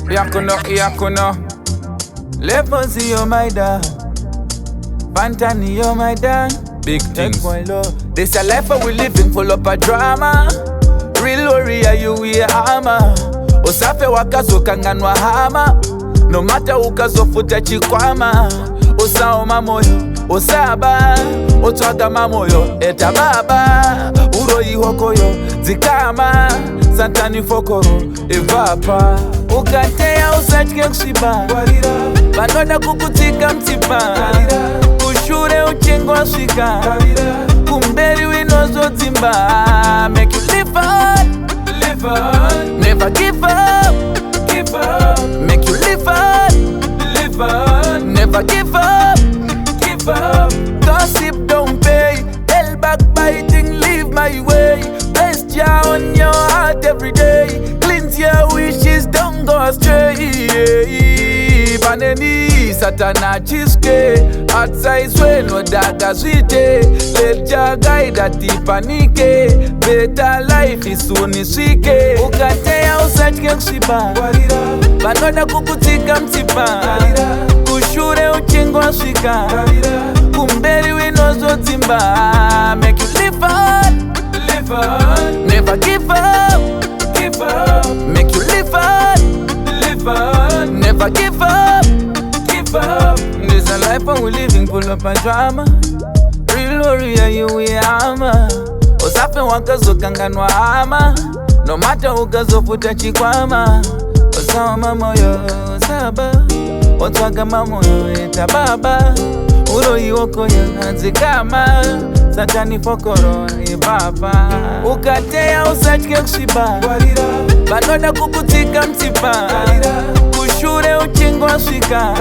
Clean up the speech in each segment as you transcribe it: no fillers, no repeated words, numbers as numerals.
Yakuno. Lefosi, you're my dad. Pantani, you're my dad. Big things. This a life we living full up of drama. Real warrior, you we a hammer. Usafe wakazokanganwa hama. No matter ukazofuta chikwama. Usaoma moyo, usaba. Otwaga mamoyo, eta baba. Uroi hokoyo, zikama. Santani fokoro, evapa. Ukatea usachike kushiba. Banoda kukutika mtipa. Ushure uchengo shika. Kumberi winozo timba. Make you live on. Never give up. Make you live on. Never give up. Gossip don't pay. Hell backbiting, leave my way. Bless Jah on your heart every day. Cleanse your wishes, don't go astray. Paneni satana chiske. Outside when no daga sweet. Let Jah guide that panike. Better life is soon isike. Ukatea usachike kushiba. Banoda kukutika mtipa. Ushure uchengo shika. Kumberi winozo timba. Make you live on. Never give up. Make you live on. Never give up. There's a life and we living full up of drama. Real warrior, you we hammer. Usafe wakazokanganwa hama. No matter ukazofuta chikwama. Usaoma moyo, usaba. Otwaga mamoyo, eta baba. Uroi wokoyo, nzikama. Santani fokoro, evapa. Ukatea usachike kushiba. Banoda kukutika mtipa. Ushure uchengo shika.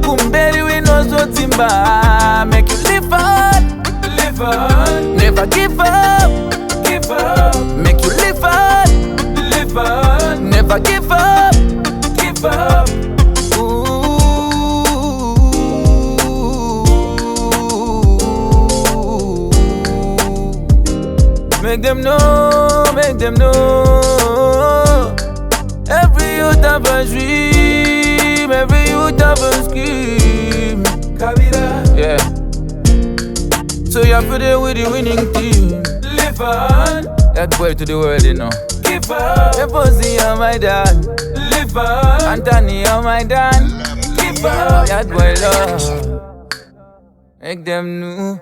Kumberi winozo timba. Make you live on. Never give up. Make you live on. Never give up. Make them know. Every youth have a dream, every youth have a scheme. Yeah. So you're there with the winning team. Live on. That boy to the world, you know. Give up. Lefosi, you're my dad. Live on. Anthony, you're my dad. Give up. That boy love. Make them know.